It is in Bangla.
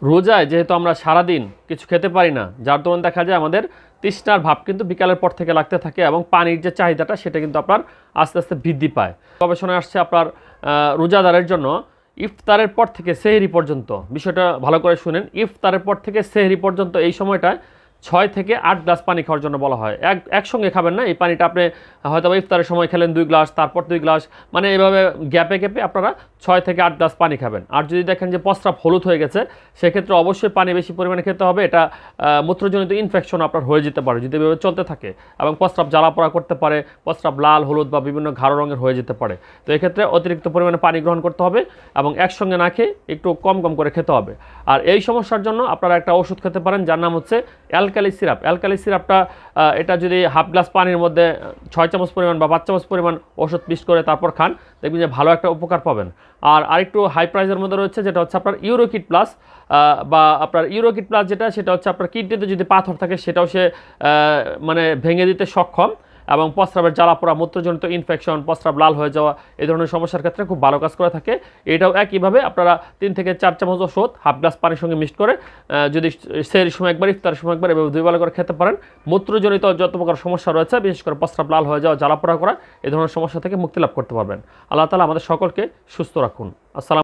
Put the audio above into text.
রোজায় যেহেতু আমরা সারাদিন কিছু খেতে পারি না, যার দরুন দেখা যায় আমাদের তৃষ্ণার ভাব কিন্তু বিকালের পর থেকে লাগতে থাকে এবং পানির যে চাহিদাটা সেটা কিন্তু আপনার আস্তে আস্তে বৃদ্ধি পায়। গবেষণায় আসছে আপনার রোজাদারের জন্য ইফতারের পর থেকে সেহরি পর্যন্ত, বিষয়টা ভালো করে শুনেন, ইফতারের পর থেকে সেহরি পর্যন্ত এই সময়টায় 6 থেকে 8 গ্লাস পানি খাওয়ার জন্য বলা হয়। একসঙ্গে খাবেন না, এই পানিটা আপনি হয়তো ইফতারের সময় খেলেন 2 গ্লাস, তারপর 2 গ্লাস, মানে এভাবে গ্যাপে গ্যাপে আপনারা 6 থেকে 8 গ্লাস পানি খাবেন। আর যদি দেখেন যে প্রস্রাব হলুদ হয়ে গেছে, সেক্ষেত্রে অবশ্যই পানি বেশি পরিমাণে খেতে হবে। এটা মূত্রজনিত ইনফেকশন আপনার হয়ে যেতে পারে যদি এভাবে চলতে থাকে, এবং প্রস্রাব জ্বালাপোড়া করতে পারে, প্রস্রাব লাল হলুদ বা বিভিন্ন গাঢ় রঙের হয়ে যেতে পারে। তো এক্ষেত্রে অতিরিক্ত পরিমাণে পানি গ্রহণ করতে হবে এবং একসঙ্গে না খেয়ে একটু কম কম করে খেতে হবে। আর এই সমস্যার জন্য আপনারা একটা ওষুধ খেতে পারেন যার নাম হচ্ছে অ্যালকালি সিরাপ। অ্যালকালি সিরাপটা এটা যদি হাফ গ্লাস পানির মধ্যে 6 চামচ পরিমাণ বা 5 চামচ পরিমাণ ওষুধ মিক্স করে তারপর খান, দেখবেন যে ভালো একটা উপকার পাবেন। আর আরেকটু হাই প্রাইসের মধ্যে রয়েছে যেটা হচ্ছে আপনার ইউরোকিড প্লাস, বা আপনার ইউরোকিড প্লাস যেটা, সেটা হচ্ছে আপনার কিডনিতে যদি পাথর থাকে সেটাও সে মানে ভেঙে দিতে সক্ষম, এবং প্রস্রাবের জ্বালাপোড়া, মূত্রজনিত ইনফেকশন, প্রস্রাব লাল হয়ে যাওয়া, এই ধরনের সমস্যার ক্ষেত্রে খুব ভালো কাজ করে থাকে। এটাও একইভাবে আপনারা 3 থেকে 4 চামচ ওষুধ হাফ গ্লাস পানির সঙ্গে মিক্সড করে যদি সেহরির সময় একবার, ইফতারের সময় একবার, এভাবে 2 বেলা করে খেতে পারেন, মূত্রজনিত যত প্রকার সমস্যা রয়েছে, বিশেষ করে প্রস্রাব লাল হয়ে যাওয়া, জ্বালাপোড়া করা, এই ধরনের সমস্যা থেকে মুক্তি লাভ করতে পারবেন। আল্লাহ তাআলা আমাদের সকলকে সুস্থ রাখুন। আসসালাম।